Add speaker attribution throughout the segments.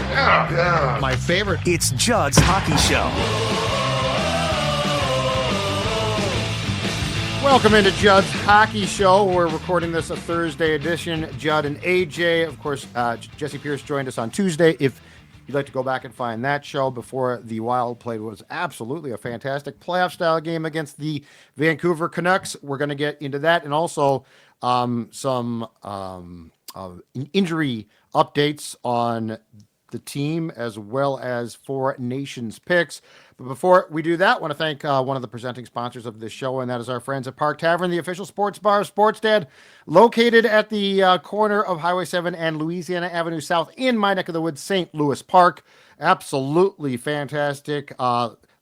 Speaker 1: My favorite.
Speaker 2: It's Judd's Hockey Show.
Speaker 3: Welcome into Judd's Hockey Show. We're recording this a Thursday edition. Judd and AJ. Of course, Jesse Pierce joined us on Tuesday. If you'd like to go back and find that show before the Wild played was absolutely a fantastic playoff-style game against the Vancouver Canucks. We're going to get into that and also some injury updates on the team as well as for Nations picks. But before we do that, I want to thank one of the presenting sponsors of this show, and that is our friends at Park Tavern, the official sports bar of Sports Dad, located at the corner of Highway 7 and Louisiana Avenue South in my neck of the woods, St. Louis Park. Absolutely fantastic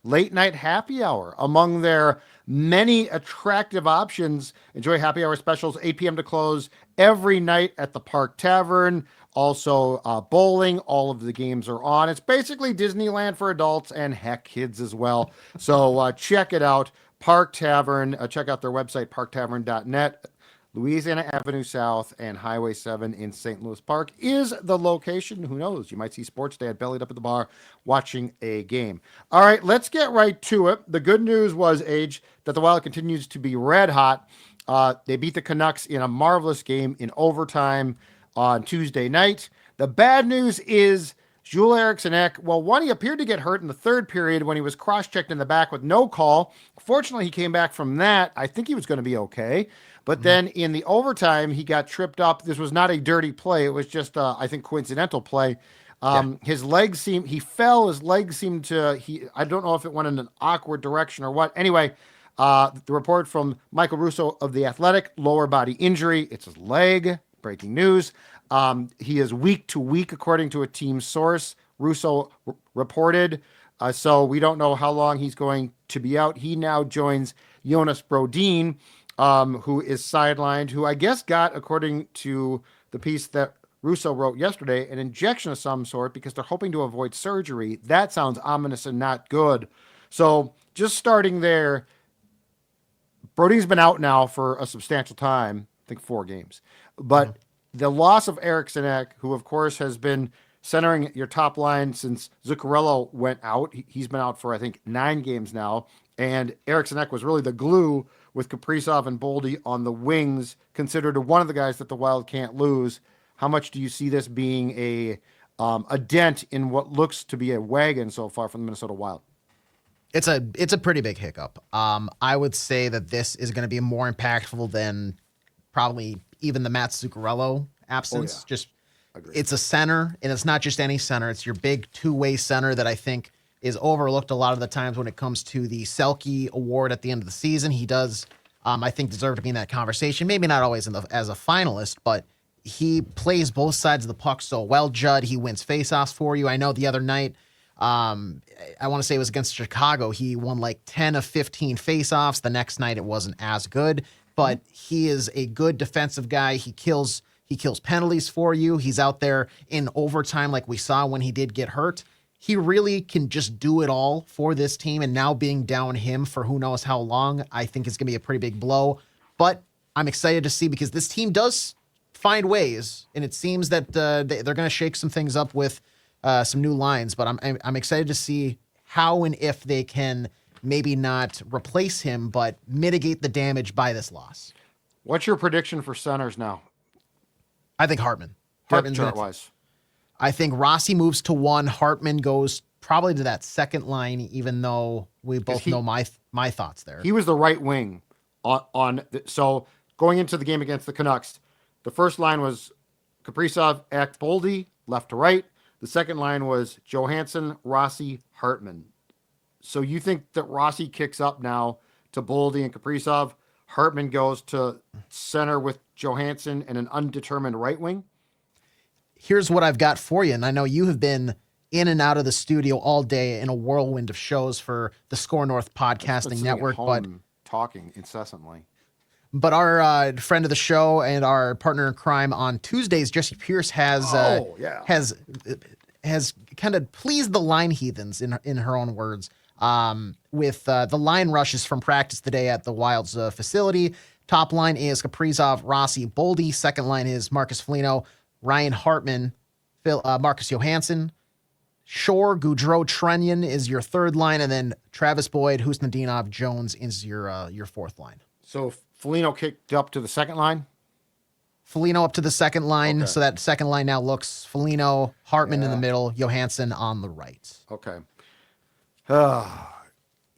Speaker 3: late night happy hour. Among their many attractive options, enjoy happy hour specials, 8 p.m. to close every night at the Park Tavern. Also, bowling, all of the games are on. It's basically Disneyland for adults and heck, kids as well. So check it out, Park Tavern. Check out their website, parktavern.net. Louisiana Avenue South and Highway 7 in St. Louis Park is the location. Who knows? You might see Sports Dad bellied up at the bar watching a game. All right, let's get right to it. The good news was, Age, that the Wild continues to be red hot. They beat the Canucks in a marvelous game in overtime on Tuesday night. The bad news is Joel Eriksson Ek, well, one, he appeared to get hurt in the third period when he was cross-checked in the back with no call. Fortunately, he came back from that. I think he was going to be okay. But then in the overtime, he got tripped up. This was not a dirty play. It was just, I think, coincidental play. His legs he fell. His legs seemed to, I don't know if it went in an awkward direction or what. Anyway, the report from Michael Russo of The Athletic, lower body injury. It's his leg. Breaking news. He is week to week, according to a team source. Russo reported. So we don't know how long he's going to be out. He now joins Jonas Brodin, who is sidelined, who I guess got, according to the piece that Russo wrote yesterday, an injection of some sort because they're hoping to avoid surgery. That sounds ominous and not good. So just starting there, Brodin's been out now for a substantial time, I think 4 games. But the loss of Ericsson Ek, who, of course, has been centering your top line since Zuccarello went out. He's been out for, I think, 9 games now. And Ericsson Ek was really the glue with Kaprizov and Boldy on the wings, considered one of the guys that the Wild can't lose. How much do you see this being a dent in what looks to be a wagon so far from the Minnesota Wild?
Speaker 1: It's a pretty big hiccup. I would say that this is going to be more impactful than probably even the Matt Zuccarello absence.
Speaker 3: Oh, yeah.
Speaker 1: Just
Speaker 3: Agreed.
Speaker 1: It's a center, and it's not just any center. It's your big two-way center that I think is overlooked a lot of the times when it comes to the Selke Award at the end of the season. He does, I think, deserve to be in that conversation. Maybe not always as a finalist, but he plays both sides of the puck so well. Judd, he wins faceoffs for you. I know the other night, I want to say it was against Chicago. He won like 10 of 15 faceoffs. The next night it wasn't as good. But he is a good defensive guy. He kills penalties for you. He's out there in overtime like we saw when he did get hurt. He really can just do it all for this team. And now being down him for who knows how long, I think is going to be a pretty big blow. But I'm excited to see because this team does find ways. And it seems that they're going to shake some things up with some new lines. But I'm excited to see how and if they can maybe not replace him, but mitigate the damage by this loss.
Speaker 3: What's your prediction for centers now?
Speaker 1: I think Hartman.
Speaker 3: Chart-wise.
Speaker 1: I think Rossi moves to 1. Hartman goes probably to that second line, even though we both know my thoughts there.
Speaker 3: He was the right wing so going into the game against the Canucks, the first line was Kaprizov, Ek, Boldy, left to right. The second line was Johansson, Rossi, Hartman. So you think that Rossi kicks up now to Boldy and Kaprizov? Hartman goes to center with Johansson and an undetermined right wing?
Speaker 1: Here's what I've got for you, and I know you have been in and out of the studio all day in a whirlwind of shows for the Score North Podcasting Network, but
Speaker 3: talking incessantly.
Speaker 1: But our friend of the show and our partner in crime on Tuesdays, Jesse Pierce, has kind of pleased the line heathens in her own words. With the line rushes from practice today at the Wild's facility. Top line is Kaprizov, Rossi, Boldy. Second line is Marcus Foligno, Ryan Hartman, Marcus Johansson. Shore, Goudreau, Trenyan is your third line, and then Travis Boyd, Husnudinov, Jones is your fourth line.
Speaker 3: So Foligno kicked up to the second line?
Speaker 1: Foligno up to the second line,
Speaker 3: Okay.
Speaker 1: so that second line now looks Foligno, Hartman in the middle, Johansson on the right.
Speaker 3: Okay.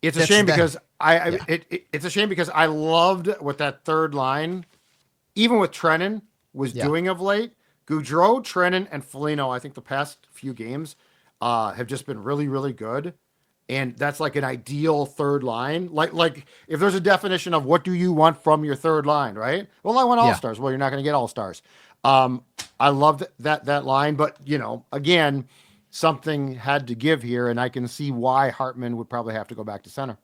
Speaker 3: It's a shame because it's a shame because I loved what that third line, even with Trennan, was doing of late. Goudreau, Trennan, and Foligno, I think the past few games have just been really, really good. And that's like an ideal third line. Like if there's a definition of what do you want from your third line, right? Well, I want all-stars. Well, you're not going to get all-stars. I loved that line, but again, something had to give here, and I can see why Hartman would probably have to go back to center.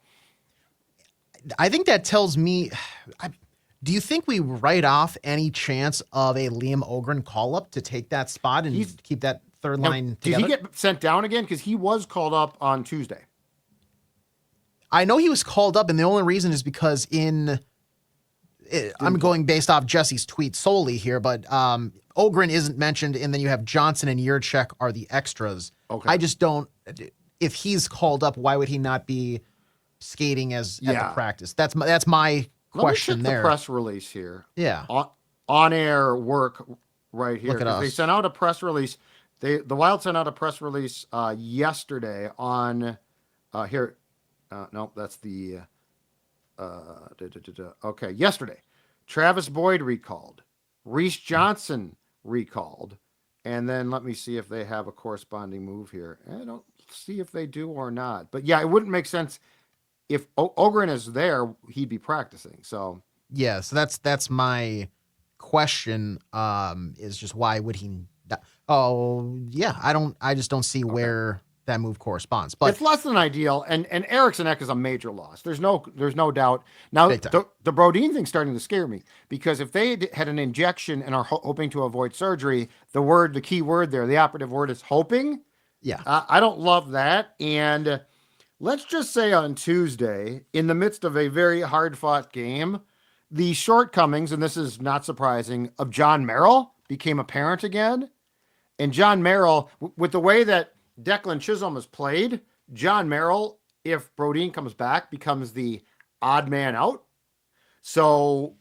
Speaker 1: I think that tells me. Do you think we write off any chance of a Liam Ogren call-up to take that spot and keep that third line together?
Speaker 3: Did he get sent down again? Because he was called up on Tuesday.
Speaker 1: I know he was called up, and the only reason is because I'm going based off Jesse's tweet solely here, but Ogren isn't mentioned, and then you have Johnson and Yurchek are the extras.
Speaker 3: Okay.
Speaker 1: I just don't. If he's called up, why would he not be skating at the practice? That's my question.
Speaker 3: Let me check
Speaker 1: there.
Speaker 3: The press release here.
Speaker 1: Yeah.
Speaker 3: On air work right here.
Speaker 1: Look at us.
Speaker 3: They sent out a press release. The Wild sent out a press release yesterday on here. No, that's the okay. Yesterday, Travis Boyd recalled, Reese Johnson recalled, and then let me see if they have a corresponding move here. I don't see if they do or not, but yeah, it wouldn't make sense if Ogren is there. He'd be practicing. So
Speaker 1: yeah, so that's my question. Is just why would he? Oh yeah, I just don't see where that move corresponds, but
Speaker 3: it's less than ideal. And Ericsson Ek is a major loss. There's no doubt. Now the Brodin thing's starting to scare me because if they had an injection and are hoping to avoid surgery, the key word there, the operative word is hoping.
Speaker 1: Yeah,
Speaker 3: I don't love that. And let's just say on Tuesday, in the midst of a very hard fought game, the shortcomings, and this is not surprising, of John Merrill became apparent again. And John Merrill, with the way that Declan Chisholm has played, John Merrill, if Brodin comes back, becomes the odd man out. So,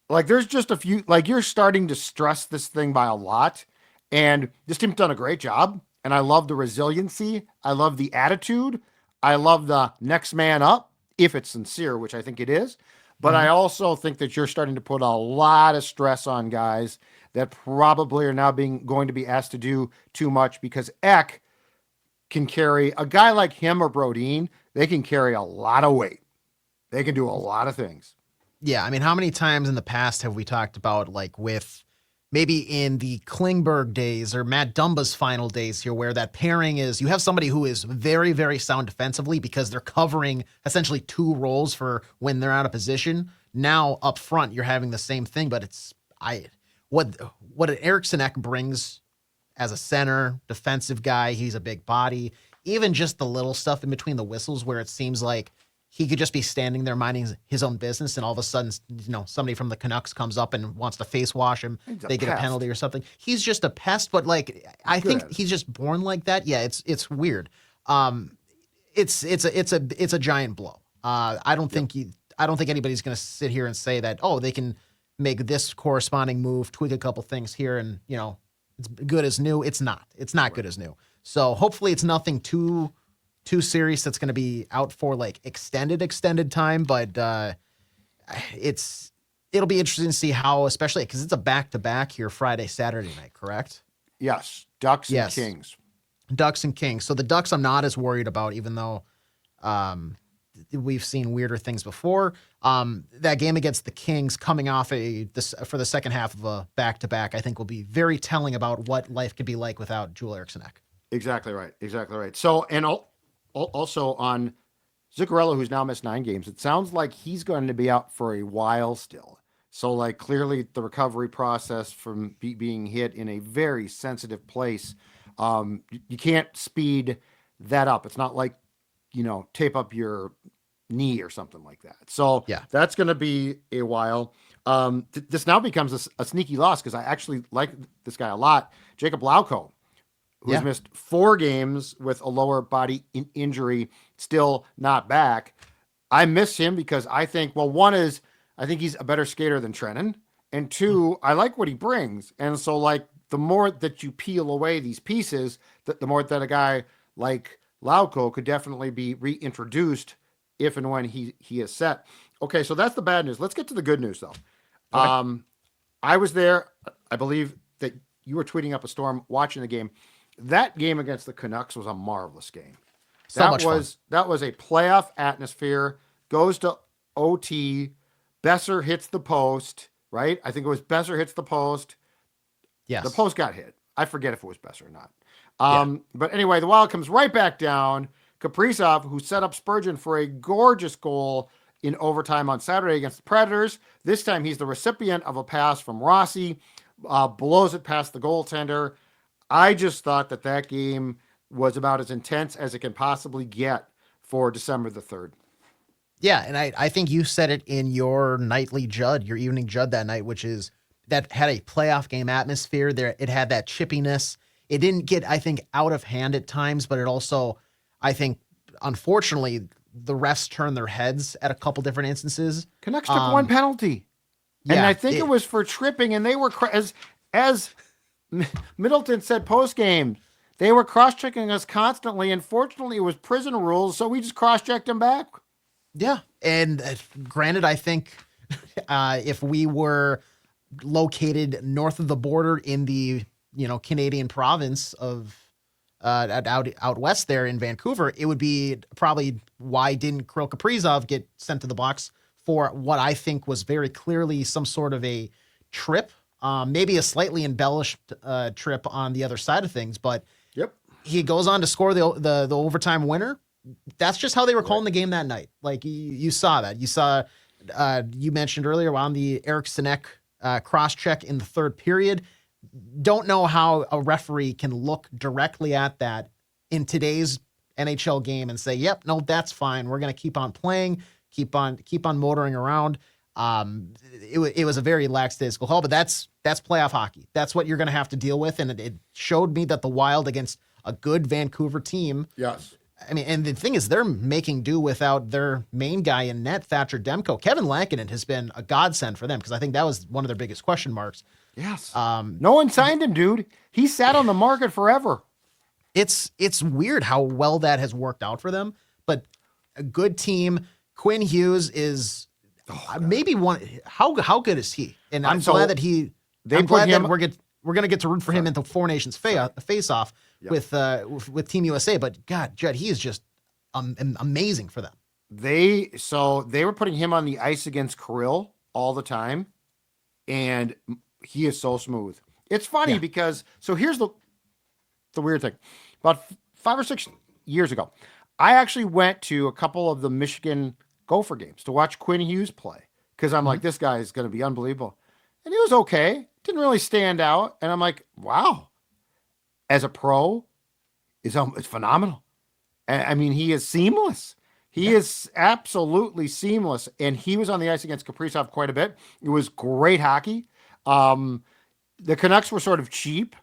Speaker 3: there's just a few, you're starting to stress this thing by a lot. And this team's done a great job. And I love the resiliency. I love the attitude. I love the next man up, if it's sincere, which I think it is. But I also think that you're starting to put a lot of stress on guys that probably are now going to be asked to do too much because Ek can carry a guy like him or Brodin. They can carry a lot of weight. They can do a lot of things.
Speaker 1: Yeah. I mean, how many times in the past have we talked about with maybe in the Klingberg days or Matt Dumba's final days here, where that pairing is, you have somebody who is very, very sound defensively because they're covering essentially two roles for when they're out of position. Now up front, you're having the same thing, but what Ericsson Ek brings as a center, defensive guy, he's a big body. Even just the little stuff in between the whistles where it seems like he could just be standing there minding his own business, and all of a sudden, somebody from the Canucks comes up and wants to face wash him. They get a penalty or something. He's just a pest, but I think he's just born like that. Yeah, it's weird. It's a giant blow. I don't think anybody's going to sit here and say that they can make this corresponding move, tweak a couple things here, and it's good as new. It's not. It's not good as new. So hopefully it's nothing too serious that's going to be out for extended time. But it'll be interesting to see how, especially because it's a back-to-back here Friday, Saturday night, correct?
Speaker 3: Yes. Ducks and Kings.
Speaker 1: Ducks and Kings. So the Ducks I'm not as worried about, even though we've seen weirder things before. That game against the Kings coming off for the second half of a back-to-back, I think will be very telling about what life could be like without Joel Eriksson Ek.
Speaker 3: Exactly right. So, and also on Zuccarello, who's now missed 9 games, it sounds like he's going to be out for a while still. So clearly the recovery process from being hit in a very sensitive place, you can't speed that up. It's not like, tape up your knee or something like that. So that's going to be a while. This now becomes a sneaky loss because I actually like this guy a lot. Jacob Lauko, who's missed 4 games with a lower body injury, still not back. I miss him because I think, well, one is I think he's a better skater than Trennan. And 2, I like what he brings. And so, like, the more that you peel away these pieces, the more that a guy like Lauko could definitely be reintroduced if and when he is set. Okay, so that's the bad news. Let's get to the good news, though. Okay. I was there. I believe that you were tweeting up a storm watching the game. That game against the Canucks was a marvelous game. That was a playoff atmosphere. Goes to OT. Besser hits the post, right? I think it was Besser hits the post.
Speaker 1: Yes.
Speaker 3: The post got hit. I forget if it was Besser or not. But anyway, the Wild comes right back down. Kaprizov, who set up Spurgeon for a gorgeous goal in overtime on Saturday against the Predators. This time he's the recipient of a pass from Rossi, blows it past the goaltender. I just thought that game was about as intense as it can possibly get for December the 3rd.
Speaker 1: Yeah, and I think you said it in your nightly Judd, your evening Judd that night, which is that had a playoff game atmosphere there. It had that chippiness. It didn't get, I think, out of hand at times, but it also, I think, unfortunately, the refs turned their heads at a couple different instances.
Speaker 3: Canucks took 1 penalty. And I think it was for tripping, and they were, as Middleton said post-game, they were cross-checking us constantly, and fortunately it was prison rules, so we just cross-checked them back.
Speaker 1: Yeah, and granted, I think if we were located north of the border in the Canadian province of out west there in Vancouver, it would be probably why didn't Kirill Kaprizov get sent to the box for what I think was very clearly some sort of a trip, maybe a slightly embellished trip on the other side of things, but he goes on to score the overtime winner. That's just how they were calling the game that night. Like you saw that. You saw, you mentioned earlier on the Ericsson Ek cross check in the 3rd period. Don't know how a referee can look directly at that in today's NHL game and say, "Yep, no, that's fine. We're going to keep on playing, keep on motoring around." It was a very lackadaisical call, but that's playoff hockey. That's what you're going to have to deal with, and it showed me that the Wild against a good Vancouver team.
Speaker 3: Yes.
Speaker 1: I mean, and the thing is, they're making do without their main guy in net, Thatcher Demko. Kevin Lankinen has been a godsend for them because I think that was one of their biggest question marks.
Speaker 3: Yes. No one signed him, dude. He sat on the market forever.
Speaker 1: It's weird how well that has worked out for them, but a good team. Quinn Hughes is maybe one. How good is he? And I'm glad that he. I'm glad that we're going to get to root for him in the Four Nations face-off with Team USA. But God, Judd, he is just amazing for them.
Speaker 3: They were putting him on the ice against Kirill all the time, and he is so smooth. It's funny because here's the weird thing. About 5 or 6 years ago, I actually went to a couple of the Michigan Gopher games to watch Quinn Hughes play because I'm like, this guy is going to be unbelievable. And he was okay. Didn't really stand out. And I'm like, wow, as a pro, it's phenomenal. I mean, he is seamless. He is absolutely seamless. And he was on the ice against Kaprizov quite a bit. It was great hockey. The Canucks were sort of cheap.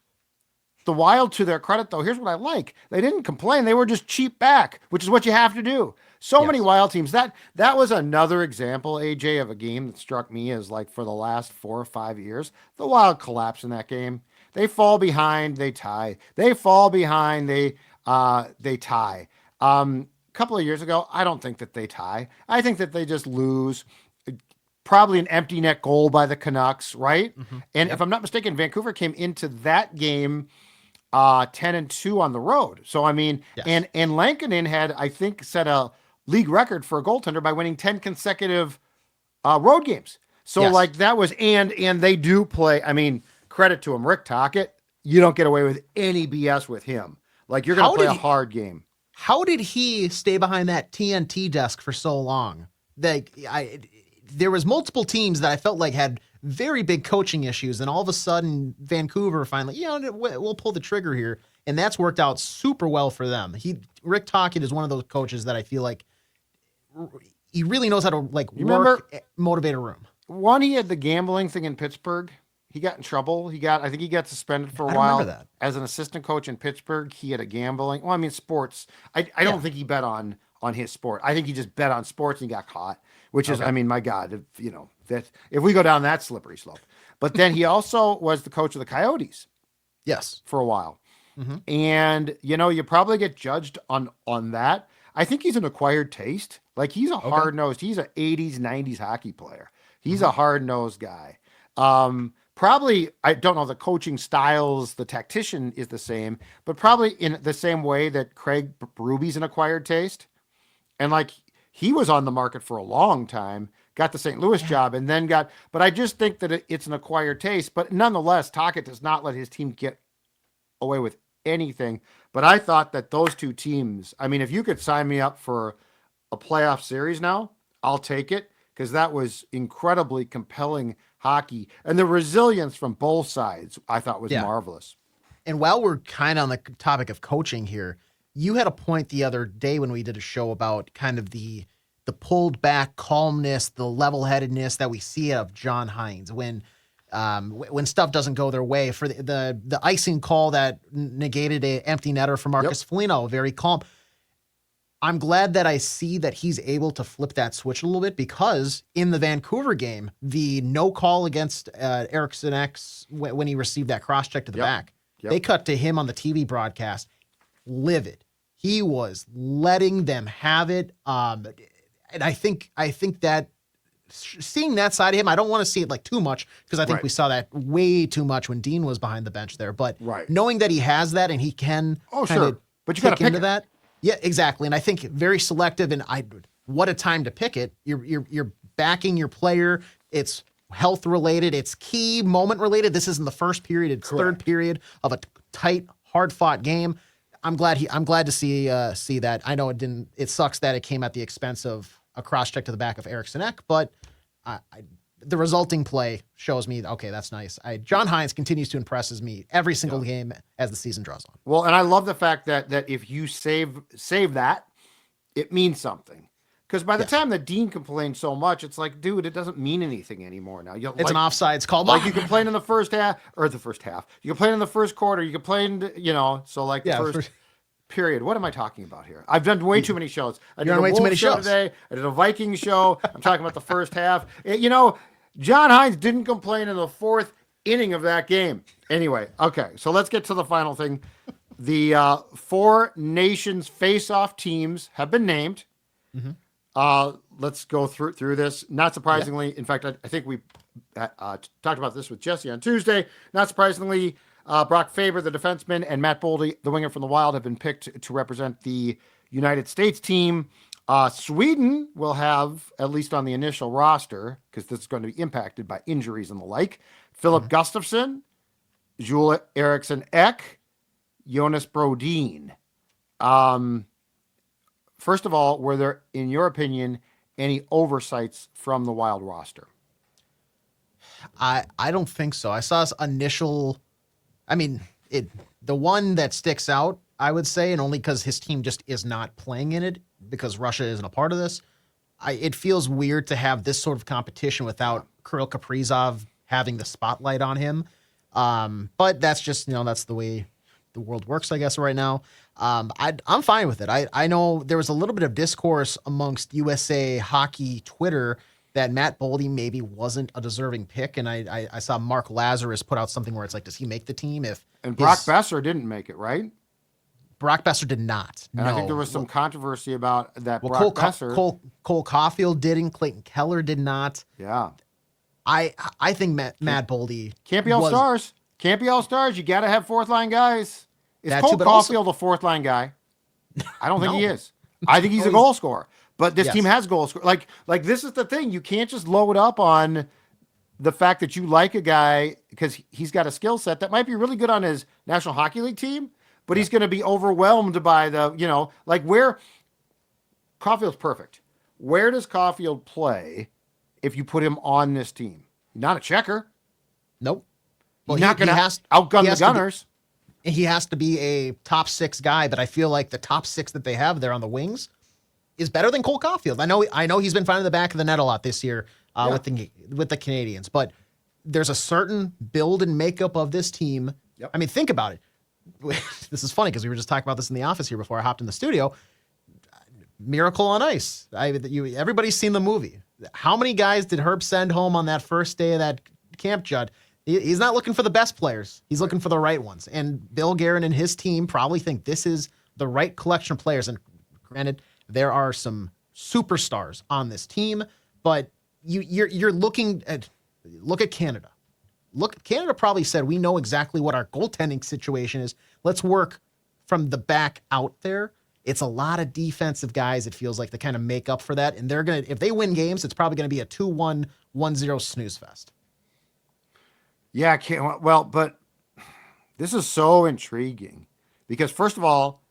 Speaker 3: The Wild, to their credit, though, here's what I like. They didn't complain. They were just cheap back, which is what you have to do. So many Wild teams. That was another example, AJ, of a game that struck me as like for the last 4 or 5 years, the Wild collapse in that game. They fall behind, they tie. They fall behind, they tie. A couple of years ago, I don't think that they tie. I think that they just lose. Probably an empty net goal by the Canucks, right? Mm-hmm. And if I'm not mistaken, Vancouver came into that game 10-2 on the road. So, I mean, and Lankinen had, I think, set a league record for a goaltender by winning 10 consecutive road games. So, like, that was, and they do play, I mean, credit to him. Rick Tocchet, you don't get away with any BS with him. Like, you're going to play a hard game.
Speaker 1: How did he stay behind that TNT desk for so long? There was multiple teams that I felt like had very big coaching issues, and all of a sudden Vancouver finally, we'll pull the trigger here, and that's worked out super well for them. Rick Tocchet is one of those coaches that I feel like he really knows how to motivate a room.
Speaker 3: One, he had the gambling thing in Pittsburgh. He got in trouble. I think he got suspended for a
Speaker 1: I
Speaker 3: while.
Speaker 1: remember that.
Speaker 3: As an assistant coach in Pittsburgh, he had a gambling. Well, I mean, sports. I don't think he bet on his sport. I think he just bet on sports and he got caught, which is, I mean, my God, that if we go down that slippery slope. But then he also was the coach of the Coyotes.
Speaker 1: Yes.
Speaker 3: For a while.
Speaker 1: Mm-hmm.
Speaker 3: And, you probably get judged on that. I think he's an acquired taste. Like he's a hard-nosed, he's an 80s, 90s hockey player. He's a hard-nosed guy. Probably, I don't know, the coaching styles, the tactician is the same, but probably in the same way that Craig Berube's an acquired taste. And like, he was on the market for a long time, got the St. Louis job, and then but I just think that it's an acquired taste. But nonetheless, Tocchet does not let his team get away with anything. But I thought that those two teams, I mean, if you could sign me up for a playoff series now, I'll take it, because that was incredibly compelling hockey. And the resilience from both sides, I thought was marvelous.
Speaker 1: And while we're kind of on the topic of coaching here, you had a point the other day when we did a show about kind of the pulled back calmness, the level-headedness that we see of John Hynes when stuff doesn't go their way. For the icing call that negated an empty netter for Marcus Foligno, very calm. I'm glad that I see that he's able to flip that switch a little bit, because in the Vancouver game, the no call against Ericsson Ek when he received that cross check to the back, they cut to him on the TV broadcast, livid. He was letting them have it. And I think that seeing that side of him, I don't want to see it like too much, because I think we saw that way too much when Dean was behind the bench there. But knowing that he has that and he can
Speaker 3: but you got to pick
Speaker 1: into that. Yeah, exactly. And I think very selective, and what a time to pick it. You're backing your player. It's health related. It's key moment related. This isn't the first period. It's third period of a tight, hard fought game. I'm glad to see that. I know it sucks that it came at the expense of a cross check to the back of Ericsson Ek, but the resulting play shows me, okay, that's nice. John Hynes continues to impress me every single game as the season draws on.
Speaker 3: Well, and I love the fact that if you save that, it means something. Because by the time that Dean complained so much, it's like, dude, it doesn't mean anything anymore now.
Speaker 1: It's an offsides call.
Speaker 3: Like you complain in the first half. You complain in the first quarter. You complain, so like the first period. What am I talking about here? I've done way too many shows. I did a Wolves show today. I did a Viking show. I'm talking about the first half. John Hynes didn't complain in the fourth inning of that game. Anyway, okay, so let's get to the final thing. The 4 Nations Faceoff teams have been named. Mm-hmm. Let's go through this. Not surprisingly, in fact, I think we talked about this with Jesse on Tuesday. Not surprisingly, Brock Faber, the defenseman, and Matt Boldy, the winger from the Wild, have been picked to represent the United States team. Sweden will have, at least on the initial roster, because this is going to be impacted by injuries and the like, Philip Gustafsson, Joel Eriksson Ek, Jonas Brodin. First of all, were there, in your opinion, any oversights from the Wild roster?
Speaker 1: I don't think so. I saw this initial... the one that sticks out, I would say, and only because his team just is not playing in it, because Russia isn't a part of this, it feels weird to have this sort of competition without Kirill Kaprizov having the spotlight on him. But that's just, that's the way the world works, I guess, right now. I'm fine with it. I know there was a little bit of discourse amongst USA Hockey Twitter that Matt Boldy maybe wasn't a deserving pick, and I saw Mark Lazarus put out something where it's like, does he make the team?
Speaker 3: And Brock Besser didn't make it, right?
Speaker 1: Brock Besser did not.
Speaker 3: And
Speaker 1: no.
Speaker 3: I think there was some controversy about that. Brock Besser.
Speaker 1: Cole Caulfield didn't. Clayton Keller did not.
Speaker 3: Yeah.
Speaker 1: I think Matt Boldy
Speaker 3: can't be all stars. Can't be all stars. You got to have fourth line guys. Is Cole Caulfield a fourth line guy? I don't think he is. I think he's a goal scorer. But this team has goal scorer. Like this is the thing. You can't just load up on the fact that you like a guy because he's got a skill set that might be really good on his National Hockey League team, but he's going to be overwhelmed by where Caulfield's perfect. Where does Caulfield play if you put him on this team? Not a checker.
Speaker 1: Nope.
Speaker 3: Well, he's not going to outgun the Gunners.
Speaker 1: He has to be a top 6 guy, but I feel like the top 6 that they have there on the wings is better than Cole Caulfield. I know he's been finding the back of the net a lot this year with the Canadians, but there's a certain build and makeup of this team.
Speaker 3: Yep.
Speaker 1: I mean, think about it. This is funny because we were just talking about this in the office here before I hopped in the studio. Miracle on Ice. Everybody's seen the movie. How many guys did Herb send home on that first day of that camp, Judd? He's not looking for the best players. He's looking for the right ones. And Bill Guerin and his team probably think this is the right collection of players. And granted, there are some superstars on this team, but you're looking at Canada. Canada probably said, we know exactly what our goaltending situation is. Let's work from the back out there. It's a lot of defensive guys, it feels like, to kind of make up for that. And they're going to, if they win games, it's probably going to be a 2-1, 1-0 snooze fest.
Speaker 3: Yeah, well, but this is so intriguing because, first of all,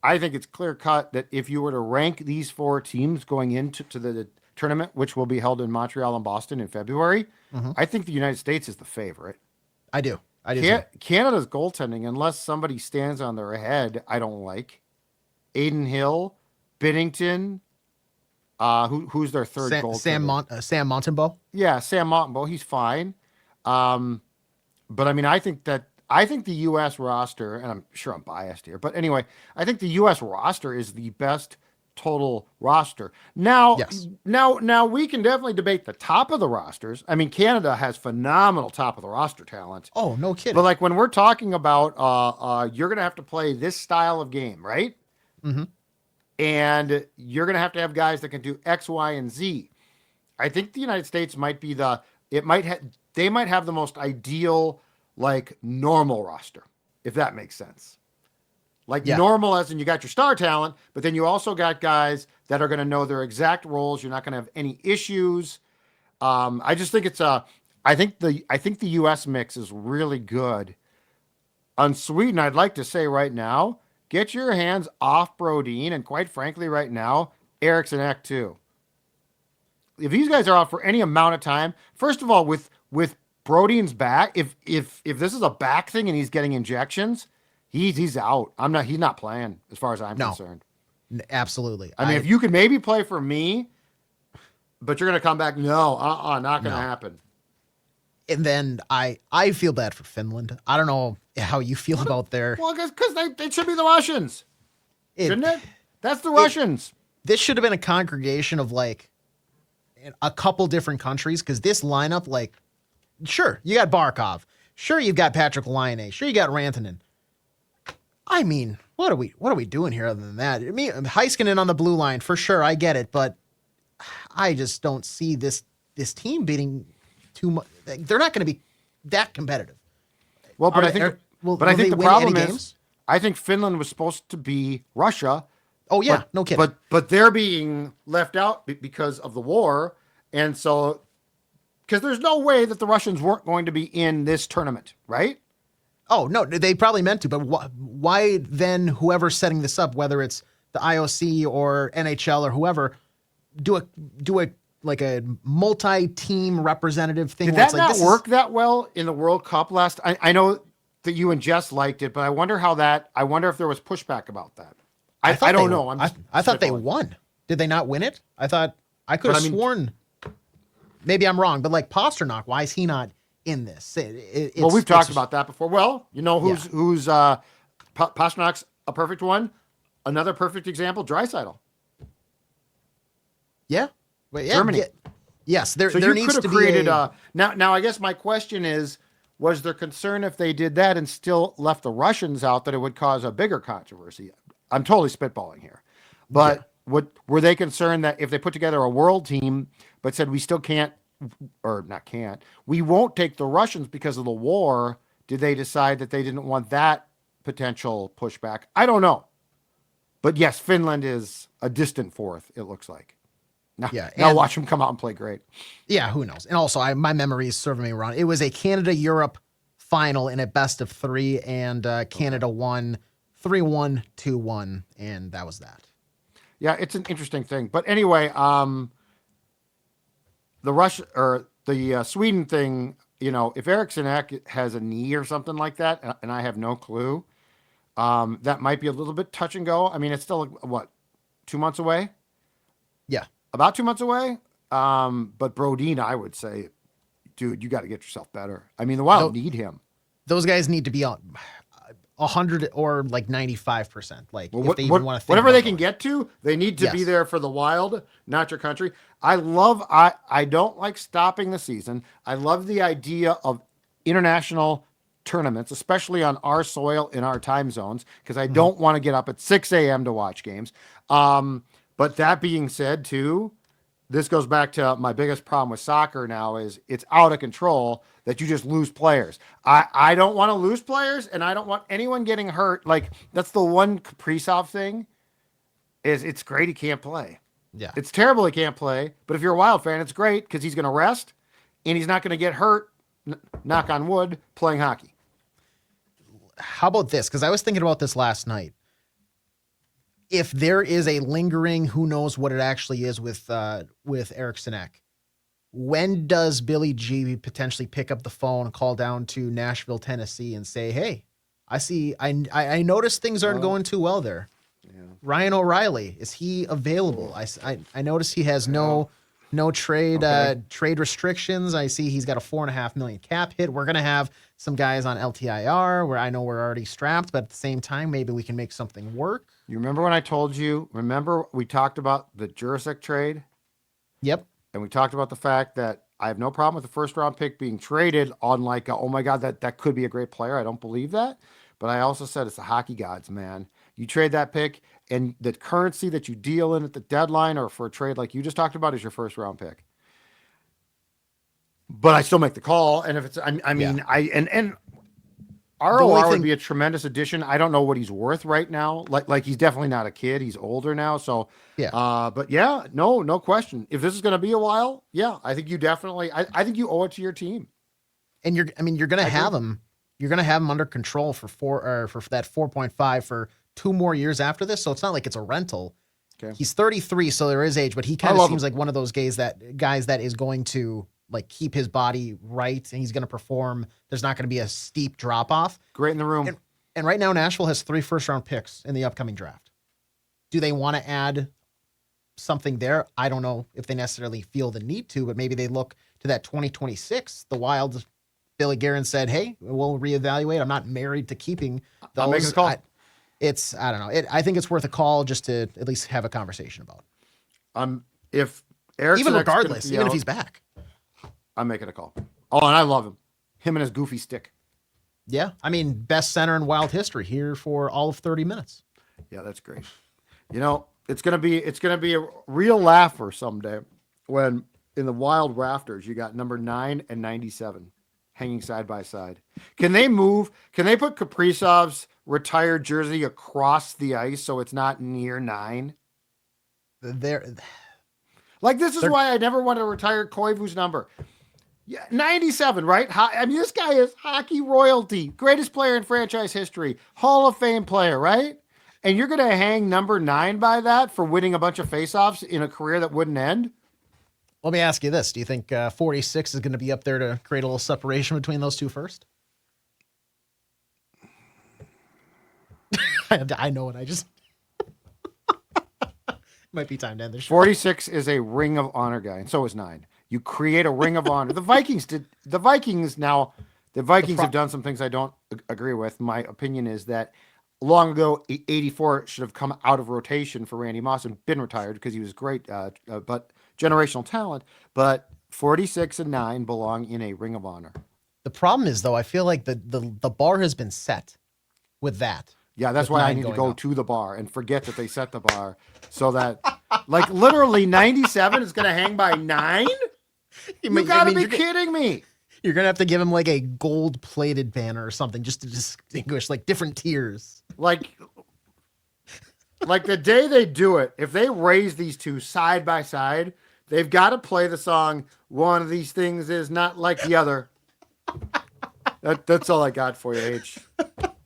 Speaker 3: I think it's clear cut that if you were to rank these 4 teams going into the tournament, which will be held in Montreal and Boston in February, I think the United States is the favorite.
Speaker 1: I do.
Speaker 3: Canada's goaltending, unless somebody stands on their head, I don't like. Aiden Hill, Binnington, who's their third goaltender?
Speaker 1: Sam Montembeault?
Speaker 3: Yeah, Sam Montembeault. He's fine. But I mean, I think the U.S. roster, and I'm sure I'm biased here, but anyway, I think the U.S. roster is the best total roster. Now,
Speaker 1: yes.
Speaker 3: now we can definitely debate the top of the rosters. I mean, Canada has phenomenal top of the roster talent.
Speaker 1: Oh, no kidding.
Speaker 3: But like when we're talking about, you're going to have to play this style of game, right?
Speaker 1: Mm-hmm.
Speaker 3: And you're going to have guys that can do X, Y, and Z. I think the United States might be they might have the most ideal, like, normal roster, if that makes sense. Like, normal as in you got your star talent, but then you also got guys that are going to know their exact roles. You're not going to have any issues. I just think I think the U.S. mix is really good. On Sweden, I'd like to say right now, get your hands off Brodin, and quite frankly, right now, Ericsson Ek too. If these guys are out for any amount of time, first of all, with Brodin's back, if this is a back thing and he's getting injections, he's out. He's not playing as far as I'm concerned.
Speaker 1: Absolutely.
Speaker 3: I mean, if you could maybe play for me, but you're going to come back, not going to happen.
Speaker 1: And then I feel bad for Finland. I don't know how you feel about their...
Speaker 3: Well, because they should be the Russians. Shouldn't it? That's the Russians.
Speaker 1: This should have been a congregation of, like, a couple different countries, because this lineup, like, sure, you got Barkov. Sure, you've got Patrick Laine. Sure, you got Rantanen. I mean, what are we doing here other than that? I mean, Heiskanen on the blue line, for sure, I get it, but I just don't see this team beating too much. They're not going to be that competitive.
Speaker 3: Well, but I think the problem is, I think Finland was supposed to be Russia.
Speaker 1: Oh yeah, no kidding.
Speaker 3: But they're being left out because of the war, and so because there's no way that the Russians weren't going to be in this tournament, right?
Speaker 1: Oh no, they probably meant to, but why then? Whoever's setting this up, whether it's the IOC or NHL or whoever, do a like a multi-team representative thing.
Speaker 3: Did that not work that well in the World Cup last? I know that you and Jess liked it, but I wonder if there was pushback about that. I don't know.
Speaker 1: I thought they won. Did they not win it? I could have sworn. Maybe I'm wrong, but like Pasternak, why is he not in this?
Speaker 3: Well, we've talked about that before. Well, you know who's Pasternak's a perfect one. Another perfect example, Draisaitl.
Speaker 1: Yeah. Well, yeah,
Speaker 3: Germany.
Speaker 1: Yeah. Yes, there
Speaker 3: you
Speaker 1: needs
Speaker 3: could have
Speaker 1: to
Speaker 3: created
Speaker 1: be
Speaker 3: now I guess my question is, was there concern if they did that and still left the Russians out that it would cause a bigger controversy? I'm totally spitballing here. But were they concerned that if they put together a world team but said we still we won't take the Russians because of the war, did they decide that they didn't want that potential pushback? I don't know. But yes, Finland is a distant fourth, it looks like. Now watch them come out and play great.
Speaker 1: Yeah, who knows? And also, my memory is serving me wrong. It was a Canada-Europe final in a best of 3, and Canada won 3-1, 2-1, and that was that.
Speaker 3: Yeah, it's an interesting thing. But anyway, the Sweden thing, if Ericsson Ek has a knee or something like that, and I have no clue, that might be a little bit touch and go. I mean, it's still, 2 months away?
Speaker 1: Yeah.
Speaker 3: About 2 months away. But Brodin, I would say dude, you got to get yourself better. I mean, the Wild
Speaker 1: Tho-
Speaker 3: need him.
Speaker 1: Those guys need to be on 100 or like 95%. Like
Speaker 3: Well,
Speaker 1: if they even want to think
Speaker 3: whatever
Speaker 1: about
Speaker 3: they can
Speaker 1: going.
Speaker 3: get to, they need to be
Speaker 1: Yes.
Speaker 3: there for the Wild, not your country. I don't like stopping the season. I love the idea of international tournaments, especially on our soil in our time zones, because I don't want to get up at 6 a.m. to watch games. But that being said, too, this goes back to my biggest problem with soccer now is it's out of control that you just lose players. I don't want to lose players, and I don't want anyone getting hurt. Like, that's the one Kaprizov thing is it's great he can't play.
Speaker 1: Yeah.
Speaker 3: It's terrible he can't play, but if you're a Wild fan, it's great because he's going to rest, and he's not going to get hurt, knock on wood, playing hockey.
Speaker 1: How about this? Because I was thinking about this last night. If there is a lingering, who knows what it actually is with Ericsson Ek, when does Billy G potentially pick up the phone, call down to Nashville, Tennessee, and say, "Hey, I noticed things aren't going too well there."
Speaker 3: Yeah.
Speaker 1: Ryan O'Reilly, is he available? I notice he has no trade trade restrictions. I see he's got a $4.5 million cap hit. We're gonna have some guys on LTIR where I know we're already strapped, but at the same time, maybe we can make something work.
Speaker 3: You remember when I told you, remember we talked about the Jurasek trade?
Speaker 1: Yep.
Speaker 3: And we talked about the fact that I have no problem with the first round pick being traded on like, oh my God, that could be a great player. I don't believe that. But I also said it's the hockey gods, man. You trade that pick and the currency that you deal in at the deadline or for a trade like you just talked about is your first round pick. But I still make the call. And if it's, I mean,
Speaker 1: Yeah.
Speaker 3: ROR would be a tremendous addition. I don't know what he's worth right now. Like he's definitely not a kid. He's older now. So,
Speaker 1: Yeah.
Speaker 3: but yeah, no question. If this is going to be a while, yeah, I think you definitely, I think you owe it to your team.
Speaker 1: And you're going to have him. You're going to have him under control for that 4.5 for 2 more years after this. So it's not like it's a rental.
Speaker 3: Okay.
Speaker 1: He's 33, so there is age, but he kind of seems like one of those guys that is going to like keep his body right, and he's going to perform. There's not going to be a steep drop off.
Speaker 3: Great in the room.
Speaker 1: And right now, Nashville has 3 first-round picks in the upcoming draft. Do they want to add something there? I don't know if they necessarily feel the need to, but maybe they look to that 2026. The Wild, Billy Guerin said, "Hey, we'll reevaluate. I'm not married to keeping those."
Speaker 3: I'll make a call.
Speaker 1: I don't know. I think it's worth a call just to at least have a conversation about.
Speaker 3: If Ericsson
Speaker 1: Even
Speaker 3: Ek's
Speaker 1: regardless,
Speaker 3: gonna be
Speaker 1: even if
Speaker 3: out,
Speaker 1: he's back.
Speaker 3: I'm making a call. Oh, and I love him. Him and his goofy stick.
Speaker 1: Yeah, I mean, best center in Wild history here for all of 30 minutes.
Speaker 3: Yeah, that's great. You know, it's gonna be a real laugher someday when in the Wild rafters you got number 9 and 97 hanging side by side. Can they put Kaprizov's retired jersey across the ice so it's not near 9? Like this is why I never wanted to retire Koivu's number. Yeah, 97, right? I mean, this guy is hockey royalty, greatest player in franchise history, Hall of Fame player, right? And you're going to hang number 9 by that for winning a bunch of faceoffs in a career that wouldn't end?
Speaker 1: Let me ask you this. Do you think 46 is going to be up there to create a little separation between those two first? I know it. I just... Might be time to end the show.
Speaker 3: 46 is a Ring of Honor guy, and so is 9. You create a Ring of Honor. The Vikings have done some things I don't agree with. My opinion is that long ago, 84 should have come out of rotation for Randy Moss and been retired because he was great, but generational talent. But 46 and 9 belong in a Ring of Honor.
Speaker 1: The problem is, though, I feel like the bar has been set with that.
Speaker 3: Yeah, that's why I need to go to the bar and forget that they set the bar so that, like, literally 97 is going to hang by 9? You got to be kidding me.
Speaker 1: You're going to have to give him, like, a gold-plated banner or something just to distinguish, like, different tiers.
Speaker 3: Like the day they do it, if they raise these two side by side, they've got to play the song, "One of These Things Is Not Like the Other." That's all I got for you, H.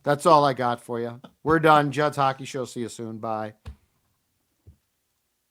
Speaker 3: That's all I got for you. We're done. Judd's Hockey Show. See you soon. Bye.